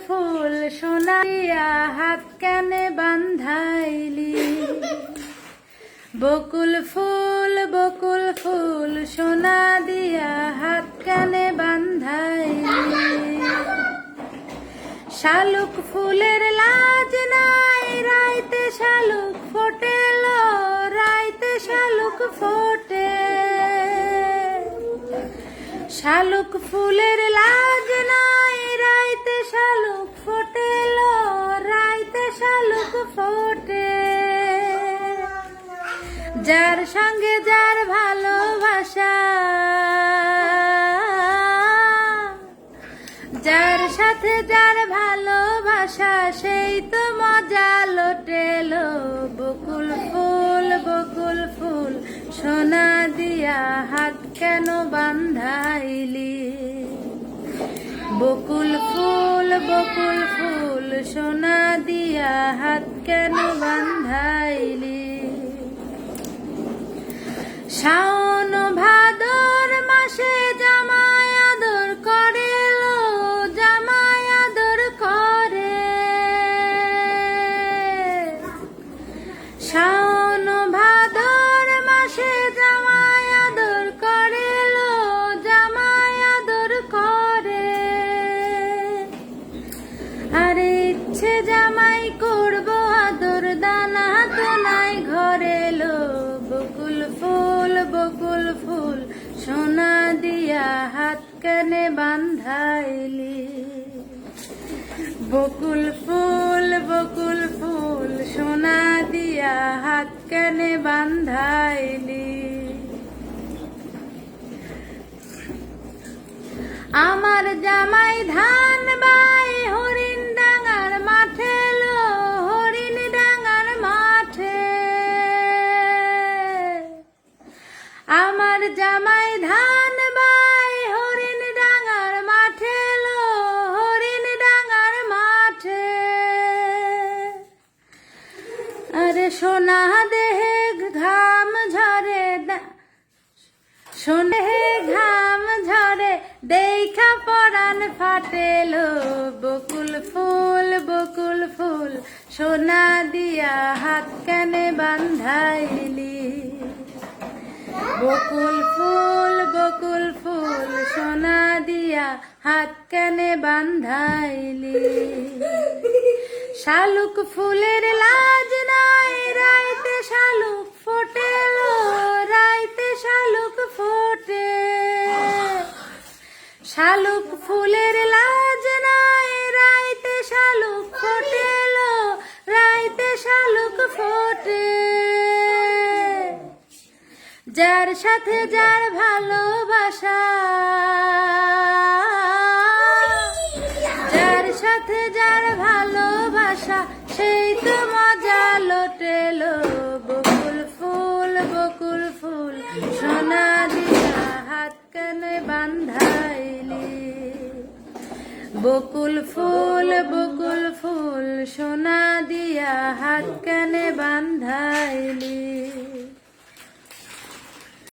ফুল সোনা দিয়া হাত কানে বান্ধাইলি। বকুল ফুল সোনা দিয়া হাত কানে বান্ধাইলি। শালুক ফুলের লাজ নাই রাইতে শালুক ফোটেল, রাইতে শালুক ফোটে। শালুক ফুলের লাজ নাই রাইতে শালুক ফোটেল, রাইতে শালুক ফোটে। যার সঙ্গে যার ভালোবাসা, যার সাথে যার ভালোবাসা, সেই তো মজা লোটেল। বকুল ফুল সোনা দিয়া হাত কেন বান্ধাইলি। বকুল ফুল সোনা দিয়া হাত কেন বান্ধাইলি। শাওন ভাদর মাসে জামাই আদর করে, জামাই আদর করে। শাওন ভাদর মাসে জামাই আদর করে, জামাই আদর করে। আরে ইচ্ছে জামাই করবো আদর, দানা তো নাই ঘরে। বকুল ফুল সোনা দিয়া হাত কানে বান্ধাইলি। বকুল ফুল সোনা দিয়া হাত কানে বান্ধাইলি। আমার জামাই ধান বাই হরিণ ডাঙার মাঠে, হরিণ ডাঙার মাঠে। আমার জামাই ধান বাই হরিণ ডাঙার মাঠে, হরিণ ডাঙার মাঠে। আরে সোনা দেহে ঘাম ঝরে, সোনে ঘাম ঝরে, দেখা পরাণ ফাটেল। বকুল ফুল সোনা দিয়া হাত কানে বান্ধাইলি। বকুল ফুল সোনা দিয়া হাত কানে বান্ধাইলি। শালুক ফুলের লাজ নাই রাইতে শালুক ফোটেল, রাইতে শালুক ফোটে। শালুক ফুলের লাজ নাই রাইতে শালুক ফোটেল, রাইতে শালুক ফোটে। যার সাথে যার ভালোবাসা, যার সাথে যার ভালোবাসা, সেই তো মজা লোটেল। বকুল ফুল সোনা দিয়া হাত কানে বান্ধাইলি। বকুল ফুল সোনা দিয়া হাত কানে বান্ধাইলি।